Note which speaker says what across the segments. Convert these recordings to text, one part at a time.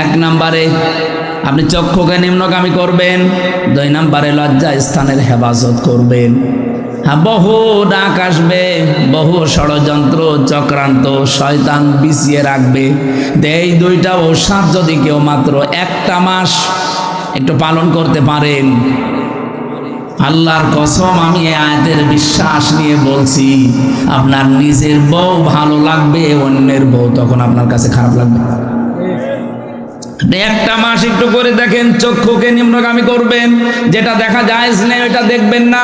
Speaker 1: এক নম্বরে আপনি চক্ষুকে নিম্নগামী করবেন, 2 নম্বরে লজ্জা স্থানের হেফাজত করবেন। হ্যাঁ, বহু ডাক আসবে, বহু ষড়যন্ত্র চক্রান্ত শয়তান বিছিয়ে রাখবে। এই 2টা ঔষধ যদি কেউ মাত্র 1টা মাস একটু পালন করতে পারেন, আল্লাহর কসম আমি এই আয়াতের বিশ্বাস নিয়ে বলছি, আপনার নিজের বউ ভালো লাগবে, অন্যের বউ তখন আপনার কাছে খারাপ লাগবে। 1টা মাস একটু করে দেখেন, চক্ষুকে নিম্নগামী করবেন, যেটা দেখা যায় না ওটা দেখবেন না,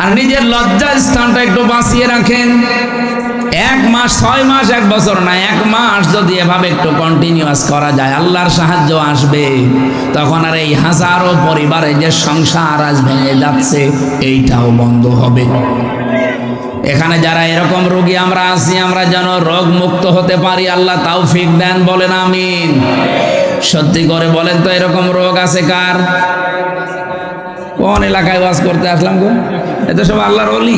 Speaker 1: আর নিজের লজ্জা স্থানটা একটু বাঁচিয়ে রাখেন। 1 মাস, 6 মাস, 1 বছর না, 1 মাস যদি এভাবে একটু কন্টিনিউয়াস করা যায়, আল্লাহর সাহায্য আসবে। তখন আর এই হাজারো পরিবারে যে সংসার আজ ভেঙে যাচ্ছে, এইটাও বন্ধ হবে। এখানে যারা এরকম রোগী আমরা আছি, আমরা যেন রোগ মুক্ত হতে পারি, আল্লাহ তৌফিক দেন, বলেন আমিন। সত্যি করে বলেন তো, এরকম রোগ আছে কার? কোন এলাকায় ওয়াজ করতে আসলাম গো? এত সব আল্লাহর ওলি।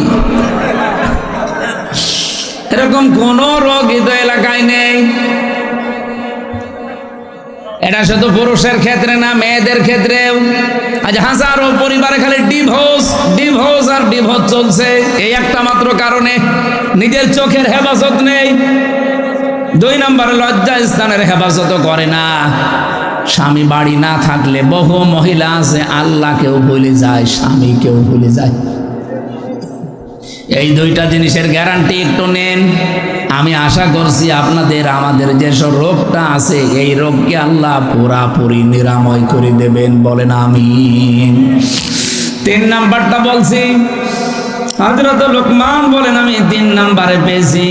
Speaker 1: এরকম কোন রোগ তো এলাকায় নেই। এটা শুধু পুরুষের ক্ষেত্রে না, মেয়েদের ক্ষেত্রেও আজ হাজারো পরিবারে খালি ডিভোর্স আর ডিভোর্স চলছে, এই একটা মাত্র কারণে, নিজের চোখের হেফাজত নেই। 2 নম্বরে লজ্জা স্থানের হেফাজত করে না। স্বামী বাড়ি না থাকলে বহু মহিলা আছে আল্লাহকেও ভুলে যায়, স্বামীকেও ভুলে যায়। এই 2টা জিনিসের গ্যারান্টি একটু নেন। আমি আশা করছি আপনাদের আমাদের যেসব রোগটা আছে, এই রোগকে আল্লাহ পুরাপুরি নিরাময় করে দেবেন, বলেন আমিন। 3 নাম্বারটা বলছি, হযরত লোকমান বলেন আমি 3 নাম্বারে পেয়েছি,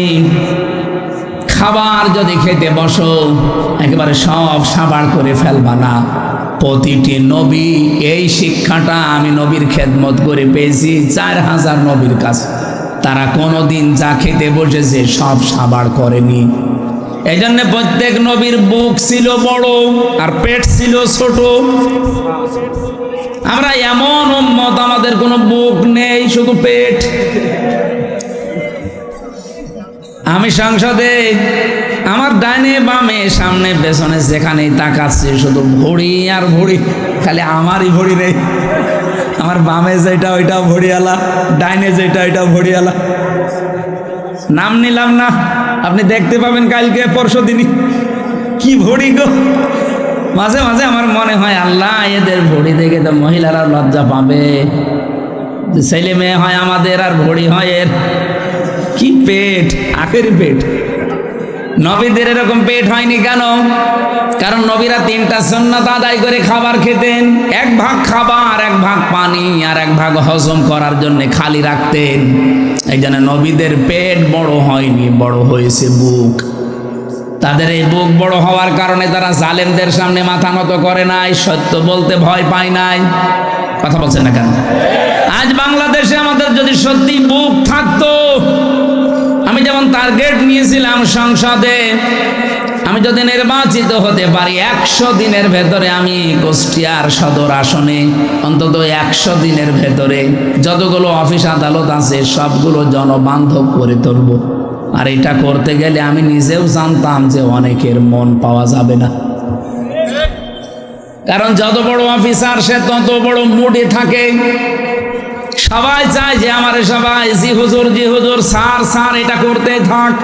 Speaker 1: খাবার যদি খেতে বসো একেবারে সব সাবাড় করে ফেলবা না। প্রতিটি নবী এই শিক্ষাটা আমি নবীর খেদমত করে পেয়েছি 4000 নবীর কাছে, তারা কোনোদিন যা খেতে বসেছে সব সাবাড় করেনি। এই জন্য প্রত্যেক নবীর বুক ছিল বড় আর পেট ছিল ছোট। আমরা এমন উম্মত, আমাদের কোনো বুক নেই, শুধু পেট। আমি সংসদে আমার ডাইনে বামে সামনে পেছনে যেখানেই তাকাচ্ছি শুধু ভড়ি আর ভড়ি, খালি আমারই ভড়ি নেই। আমার বামে যেটা ওইটাও ভড়িয়ালা, ডাইনে যেটা ওইটাও ভড়িয়ালা। নাম নিলাম না, আপনি দেখতে পাবেন কালকে পরশু দিনই কি ভড়ি গো। মাঝে মাঝে আমার মনে হয় আল্লাহ এদের ভড়ি দেখে তো মহিলারা লজ্জা পাবে, ছেলে মেয়ে হয় আমাদের আর ভড়ি হয় এর। কি পেট, আখের পেট। নবীদের এরকম পেট হয়নি কেন? কারণ নবীরা 3টা সুন্নাত আদায় করে খাবার খেতেন। 1 ভাগ খাবার, 1 ভাগ পানি, আর 1 ভাগ হজম করার জন্য খালি রাখতেন। এই জন্য নবীদের পেট বড় হয়নি, বড় হয়েছে বুক। তাদের এই বুক বড় হওয়ার কারণে তারা জালেমদের সামনে মাথা নত করে নাই, সত্য বলতে ভয় পায় নাই। কথা বলছেন না কেন? আজ বাংলাদেশে আমাদের যদি সত্যি বুক থাকতো, আমি যেমন টার্গেট নিয়েছিলাম সংসদে, আমি যদি নির্বাচিত হতে পারি 100 দিনের ভেতরে আমি কুষ্টিয়ার সদর আসনে অন্তত 100 দিনের ভেতরে যতগুলো অফিস আদালত আছে সবগুলো জনবান্ধব করে তুলব। আর এটা করতে গেলে আমি নিজেও জানতাম যে অনেকের মন পাওয়া যাবে না, কারণ যত বড় অফিসার সে তত বড় মুডে থাকে। সবাই চায় যে আমারে সবাই জি হুজুর স্যার স্যার এটা করতে থাক।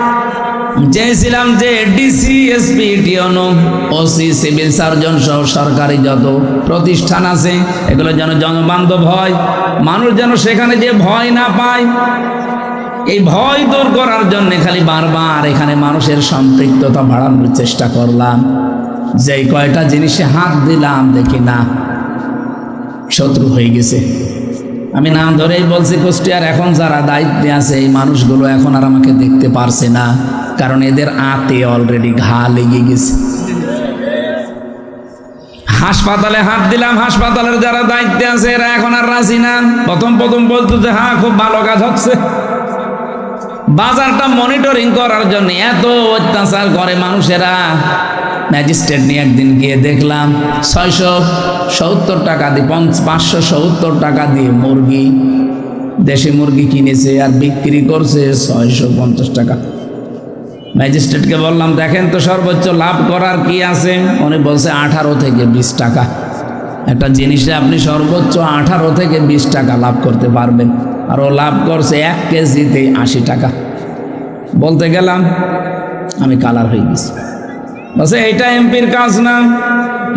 Speaker 1: চেয়েছিলাম যে ডিসি, এসপি, টিওনো, ওসি, সিভিল সার্জন সহ সরকারি যত প্রতিষ্ঠান আছে এগুলো যেন জনবান্ধব হয়, মানুষ যেন সেখানে যে ভয় না পায়। এই ভয় দূর করার জন্য খালি বারবার এখানে মানুষের সম্পৃক্ততা বাড়ানোর চেষ্টা করলাম। যেই কয়টা জিনিসে হাত দিলাম দেখি না শত্রু হয়ে গেছে। আমি নাম ধরেই বলছি, কুষ্টিয়ার এখন যারা দায়িত্বে আছে এই মানুষগুলো এখন আর আমাকে দেখতে পারছে না, কারণ এদের আতে অলরেডি ঘা লেগে গেছে। হাসপাতালে হাত দিলাম, হাসপাতালের যারা দায়িত্বে আছে এরা এখন আর রাজি না। প্রথম বলতো যে হ্যাঁ খুব ভালো কাজ হচ্ছে। বাজারটা মনিটরিং করার জন্য এত অত্যাচার করে মানুষেরা। ম্যাজিস্ট্রেট নিয়ে একদিন গিয়ে দেখলাম 670 টাকা দিয়ে 570 টাকা দিয়ে মুরগি, দেশি মুরগি কিনেছে আর বিক্রি করছে 650 টাকা। ম্যাজিস্ট্রেটকে বললাম দেখেন তো সর্বোচ্চ লাভ করার কি আছে। উনি বলছে 18 থেকে 20 টাকা। একটা জিনিসে আপনি সর্বোচ্চ 18 থেকে 20 টাকা লাভ করতে পারবেন, আর ও লাভ করছে 1 কেজিতে 80 টাকা। বলতে গেলাম আমি কালার হয়ে গেছি। বলছে এইটা এমপির কাজ না।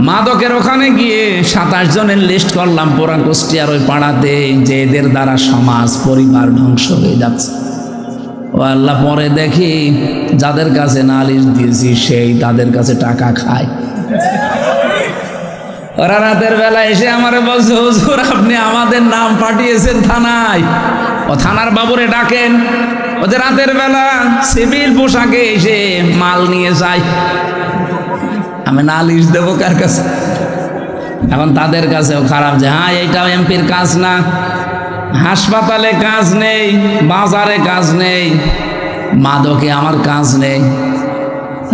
Speaker 1: মাদকের ওখানে গিয়ে 27 জনের লিস্ট করলাম পুরা কুষ্টিয়ার ওই পাড়াতে, যে এদের দ্বারা সমাজ পরিবার ধ্বংস হয়ে যাচ্ছে। ও আল্লাহ, পরে দেখি যাদের কাছে নালিশ দিয়েছি সেই তাদের কাছে টাকা খায়। ওরা রাতের বেলা এসে আমারে বলছে হুজুর আপনি আমাদের নাম পাঠিয়েছেন থানায়, ও থানার বাবুরে ডাকেন। ওদের রাতের বেলা সিভিল পোশাকে এসে মাল নিয়ে যায়, আমি নালিশ দেবো কার কাছে? এখন তাদের কাছেও খারাপ যে হ্যাঁ এইটাও এমপির কাজ না। হাসপাতালে কাজ নেই, বাজারে কাজ নেই, মাদকে আমার কাজ নেই।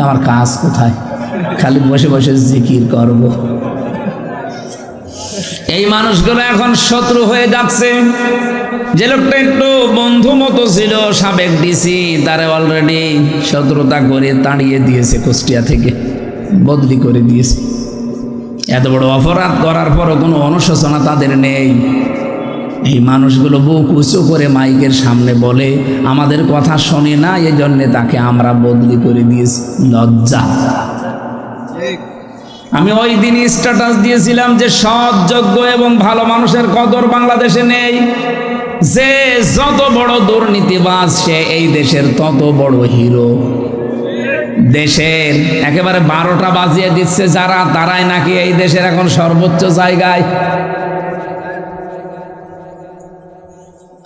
Speaker 1: আমার কাজ কোথায়? খালি বসে বসে জিকির করব। এই মানুষগুলো এখন শত্রু হয়ে যাচ্ছে। যে লোকটা একটু বন্ধু মতো ছিল সাবেক ডিসি, তারে অলরেডি শত্রুতা করে তাড়িয়ে দিয়েছে, কুষ্টিয়া থেকে বদলি করে দিয়েছে। এত বড় অপরাধ করার পরও কোনো অনুশোচনা তাদের নেই। এই মানুষগুলো বুক উঁচু করে মাইকের সামনে বলে আমাদের কথা শোনে না, এই জন্যে তাকে আমরা বদলি করে দিয়েছি। লজ্জা। আমি ওই দিনই স্ট্যাটাস দিয়েছিলাম যে সৎ, যোগ্য এবং ভালো মানুষের কদর বাংলাদেশে নেই। যে যত বড় দুর্নীতিবাজ সে এই দেশের তত বড় হিরো। দেশের একেবারে 12টা বাজিয়ে দিচ্ছে যারা, তারাই নাকি এই দেশের এখন সর্বোচ্চ জায়গায়।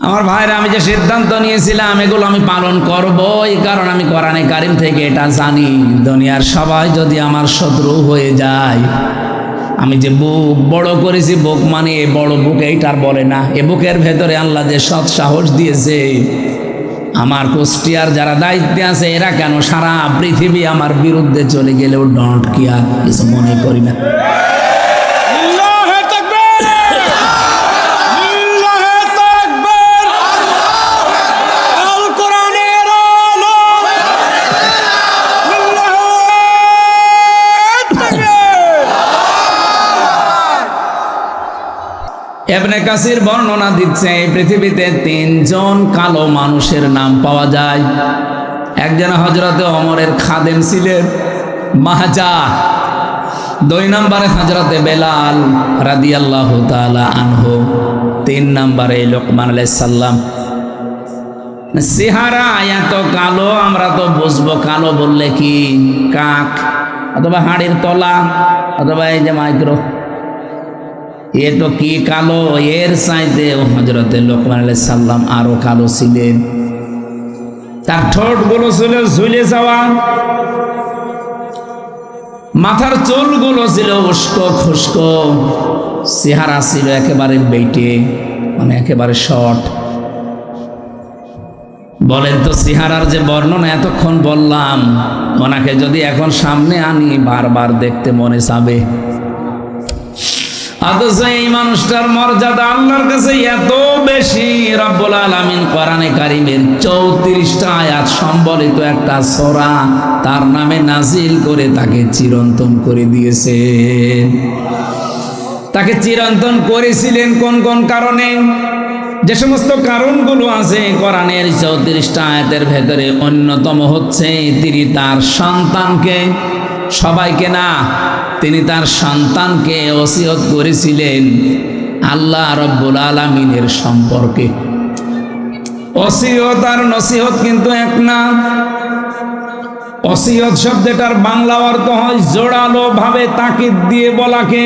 Speaker 1: আমার ভাইরা, আমি যে সিদ্ধান্ত নিয়েছিলাম এগুলো আমি পালন করব, এই কারণ আমি কোরআনে কারিম থেকে এটা জানি, দুনিয়ার সবাই যদি আমার শত্রু হয়ে যায়, আমি যে বুক বড় করেছি, বুক মানে এ বড় বুক এইটার বলে না, এ বুকের ভেতরে আল্লাহ যে সৎ সাহস দিয়েছে, আমার কুষ্টিয়ার যারা দায়িত্বে আছে এরা কেন সারা পৃথিবী আমার বিরুদ্ধে চলে গেলেও ডন্ট কেয়ার, কিছু মনে করি না। ইবনে কাসির বর্ণনা দিচ্ছে এই পৃথিবীতে 3 জন কালো মানুষের নাম পাওয়া যায়। একজন হযরতে ওমরের খাদেম ছিলেন, মাহাজা। 2 নম্বরে হযরতে বেলাল রাদিয়াল্লাহু তাআলা আনহু। 3 নম্বরে লোকমান আলাইহিস সালাম। চেহারা এত কালো, আমরা তো বুঝবো কালো বললে কি কাক অথবা হাড়ির তলা অথবা এই যে মাইক্রো, এ তো কি কালো। এর চাইতে হযরতে লোকমান আলাইহিস সালাম আরো কালো ছিলেন। তার ঠোঁটগুলো ছিল ঝুলে যাওয়া, মাথার চুলগুলো ছিল উস্কো খুস্কো, চেহারা ছিল একেবারে বেটে, মানে একেবারে শর্ট। বলেন তো চেহারার যে বর্ণনা এতক্ষণ বললাম, ওনাকে যদি এখন সামনে আনি বারবার দেখতে মনে চাবে। অথচ এই মানুষটার মর্যাদা আল্লাহর কাছে এত বেশি, রব্বুল আলামিন কোরআনে কারিমের 34টা আয়াত সম্বলিত একটা সূরা তার নামে নাজিল করে তাকে চিরন্তন করে দিয়েছেন। তাকে চিরন্তন করেছিলেন কোন কোন কারণে? যে সমস্ত কারণগুলো আছে কোরআনের 34টা আয়াতের ভেতরে, অন্যতম হচ্ছে তিনি তার সন্তানকে, সবাইকে না, তিনি তার সন্তানকে ওসিয়ত করেছিলেন আল্লাহ রাব্বুল আলামিনের সম্পর্কে। ওসিয়ত আর নসিহত কিন্তু এক না। ওসিয়ত শব্দটার বাংলা অর্থ হয় জোরালো ভাবে তাকিদ দিয়ে বলাকে।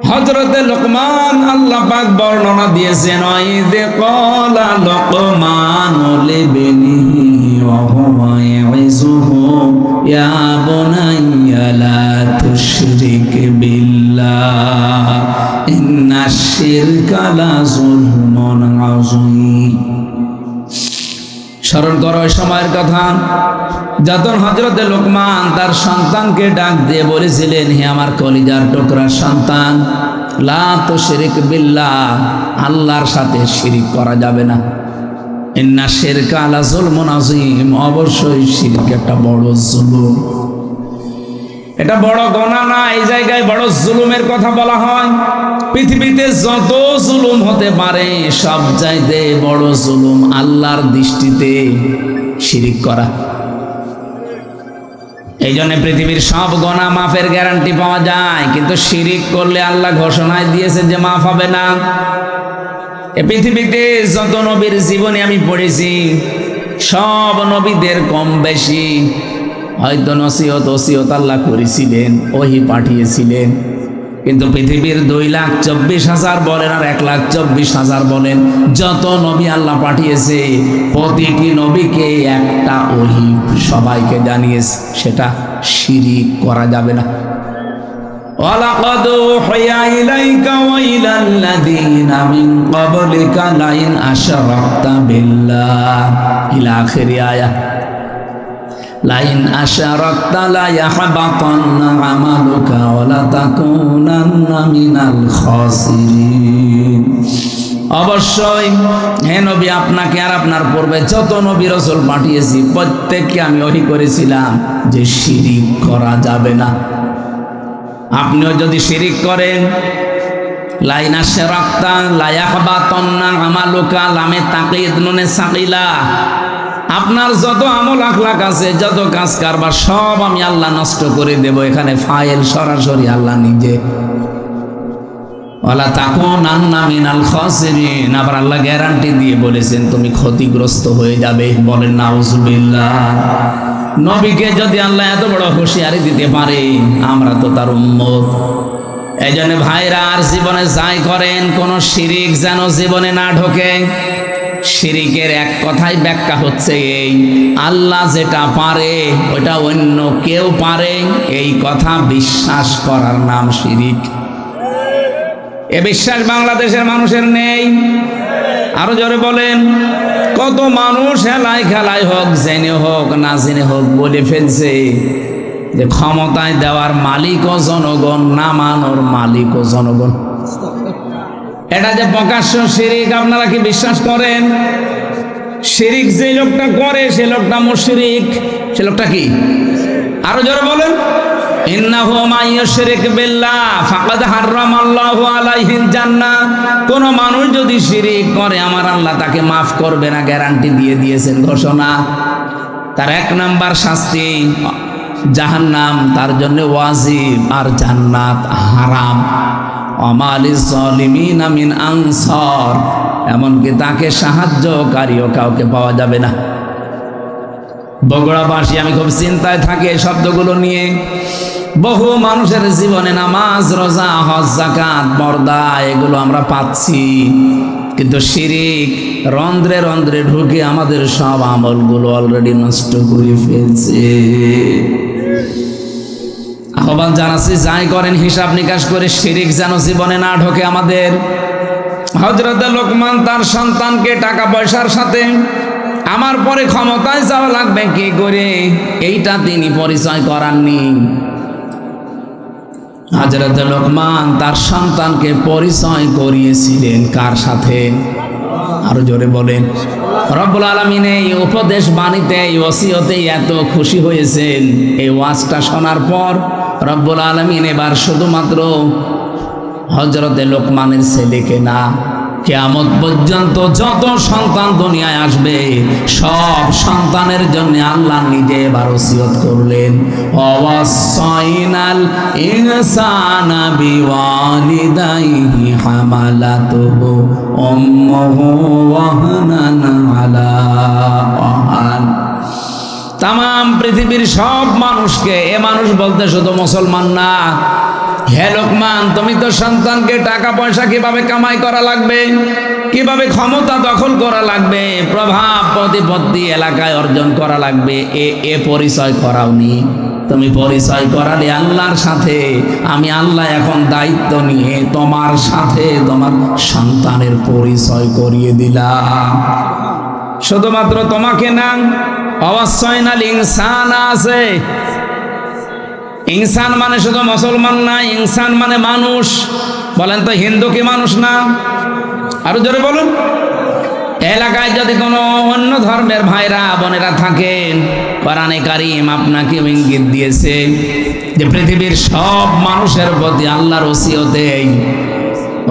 Speaker 1: হযরতে লোকমান আল্লাহ পাক বর্ণনা দিয়েছেন, ওয়াইদে ক্বালা লোকমানু লিবনিহি ওয়া হুয়া ইয়াইযুহু ইয়া বুনাইয়া লা তুশরিক বিল্লাহ ইন্নাশ শিরকা লা যুলমুন আযীম। স্মরণ করো ওই সময়ের কথা যখন হযরতে লোকমান তার সন্তানকে ডাক দিয়ে বলেছিলেন, হে আমার কলিজার টুকরা সন্তান, লা তুশরিক বিল্লাহ, আল্লাহর সাথে শিরিক করা যাবে না। ইন্না শিরকা লা যুলমুন আযীম, অবশ্যই শিরক একটা বড় জুলুম। এটা বড় গুনাহ না, এই জায়গায় বড় জুলুমের কথা বলা হয়। পৃথিবীতে যত জুলুম হতে পারে সব চাইতে বড় জুলুম আল্লাহর দৃষ্টিতে শিরিক করা। এই জন্য পৃথিবীর সব গুনাহ মাফের গ্যারান্টি পাওয়া যায়, কিন্তু শিরিক করলে আল্লাহ ঘোষণায় দিয়েছে যে মাফ হবে না। এ পৃথিবীতে যত নবীর জীবনে আমি পড়েছি, সব নবীদের কম বেশি হয়তো নসিহত ওসিয়ত আল্লাহ করেছিলেন, ওহী পাঠিয়েছিলেন, কিন্তু পৃথিবীর 2,24,000 বলেন আর 1,24,000 বলেন, যত নবী আল্লাহ পাঠিয়েছে প্রতিটি নবীকে একটা ওহী সবাইকে জানিয়েছে, সেটা শিরিক করা যাবে না। ওয়ালাকাদ উহিয়া ইলাইকা ওয়া ইলাল লাযীনা মিন ক্বাবলিকা লাইন আশরাকতা বিল্লাহ ইলা আখির আয়াত। লাইন আশরাকতা লা ইয়াহবাতান্না আমালুকা ওয়া লা তাকুনান্না মিনাল খাসিরিন। অবশ্যই হে নবী, আপনাকে আর আপনার পূর্বে যত নবী রাসূল পাঠিয়েছি প্রত্যেককে আমি ওহী করেছিলাম যে শিরিক করা যাবে না। আপনিও যদি শিরিক করেন, লাইন আশরাকতা লা ইয়াহবাতান্না আমালুকা, লামে তাকিদ নুনে সাকিলা, আপনার যত আমল আখলাক আছে, যত কাজ কারবার সব আমি আল্লাহ নষ্ট করে দেব। এখানে ফাইল সরাসরি আল্লাহ নিজে। ওয়ালা তাকুনান্না মিনাল খাসিরিন, আবার আল্লাহ গ্যারান্টি দিয়ে বলেছেন তুমি ক্ষতিগ্রস্ত হয়ে যাবে। বলেন নাউজুবিল্লাহ। নবীকে যদি আল্লাহ এত বড় হুঁশিয়ারি দিতে পারে, আমরা তো তার উম্মত। এই জন্য ভাইরা, আর জীবনে যাই করেন কোন শিরিক যেন জীবনে না ঢোকে। শিরিকের এক কথাই ব্যাখ্যা হচ্ছে এই, আল্লাহ যেটা পারে ওটা অন্য কেউ পারে, এই কথা বিশ্বাস করার নাম শিরিক। এ বিশ্বাস বাংলাদেশের মানুষের নেই। আরো জোরে বলেন। কত মানুষ হেলায় খেলায় হোক, জেনে হোক না জেনে হোক বলে ফেলছে যে ক্ষমতায় দেওয়ার মালিক ও জনগণ, নামানোর মালিক ও জনগণ। এটা যে প্রকাশ্য শিরিক, আপনারা কি বিশ্বাস করেন? শিরিক যে লোকটা করে সে লোকটা মুশরিক। সে লোকটা কি? আরো জোরে বলেন। ইন্নাহু মান ইউশরিক বিল্লাহ ফাকাদ হারামাল্লাহু আলাইহিল জান্নাহ। কোন মানুষ যদি শিরিক করে আমার আল্লাহ তাকে মাফ করবে না, গ্যারান্টি দিয়ে দিয়েছেন, ঘোষণা। তার 1 নাম্বার শাস্তি জাহান্নাম, তার জন্য ওয়াজিব, আর জান্নাত হারাম। আমালিজ জালিমিনা মিন আনসার, এমনকি তাকে সাহায্যকারীও কাউকে পাওয়া যাবে না। বগুড়াবাসী আমি খুব চিন্তায় থাকি এই শব্দগুলো নিয়ে। বহু মানুষের জীবনে নামাজ, রোজা, হজ, যাকাত, পর্দা এগুলো আমরা পাচ্ছি, কিন্তু শিরিক রন্ধ্রে রন্ধ্রে ঢুকে আমাদের সব আমলগুলো অলরেডি নষ্ট করে ফেলছে। আহ্বান জানাচ্ছি, যাই করেন হিসাব নিকাশ করে, শিরিক যেন জীবনে না ঢোকে আমাদের। হযরত লোকমান তার সন্তানকে টাকা পয়সার সাথে আমার পরে ক্ষমতায় যাওয়া লাগবে কি করে, এইটা তিনি পরিচয় করাননি। হযরত লোকমান তার সন্তানকে পরিচয় করিয়েছিলেন কার সাথে? আরো জোরে বলেন। রব্বুল আলামিন এই উপদেশ বাণীতে, এই ওসিয়তে এত খুশি হয়েছেন, এই ওয়াজটা শোনার পর রব্বুল আলামিন এবার শুধুমাত্র হযরতে লোকমানের ছেলেকে না, কিয়ামত পর্যন্ত যত সন্তান দুনিয়ায় আসবে সব সন্তানের জন্য আল্লাহ নিজে এবার ওসিয়ত করলেন, ওয়াসাইনাল ইনসানা বিওয়ালিদাইহি হামালাতুহু উম্মুহু ওয়াহনান আলা ওয়াহান। তাম পৃথিবীর সব মানুষকে, এ মানুষ বলতে শুধু মুসলমান না, হে লোকমান, তুমি তো সন্তানকে টাকা পয়সা কিভাবে কামাই করা লাগবে, কিভাবে ক্ষমতা দখল করা লাগবে, প্রভাব প্রতিপত্তি এলাকায় অর্জন করা লাগবে, এ পরিচয় করাওনি। তুমি পরিচয় করালে আল্লাহর সাথে। আমি আল্লাহ এখন দায়িত্ব নিয়ে তোমার সাথে তোমার সন্তানের পরিচয় করিয়ে দিলাম। শুধুমাত্র তোমাকে না, অবশ্যইনাল ইনসান আছে। ইনসান মানে শুধু মুসলমান না, ইনসান মানে মানুষ। বলেন তো হিন্দু কি মানুষ না? আরো জোরে বলুন। এলাকায় যদি কোনো অন্য ধর্মের ভাইরা বোনেরা থাকেন, কোরআনে কারীম আপনাকে ইঙ্গিত দিয়েছে যে পৃথিবীর সব মানুষের প্রতি আল্লাহর ওসিয়তে,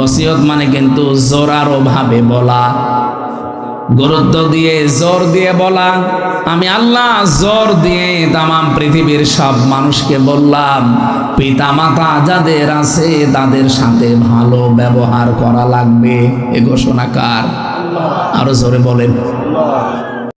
Speaker 1: ওসিয়ত মানে কিন্তু জোরালো ভাবে বলা, গুরুত্ব দিয়ে জোর দিয়ে বলা। আমি আল্লাহ জোর দিয়ে তামাম পৃথিবীর সব মানুষকে বললাম, পিতা মাতা যাদের আছে তাদের সাথে ভালো ব্যবহার করা লাগবে। এ ঘোষণা কার? আরো জোরে বলেন।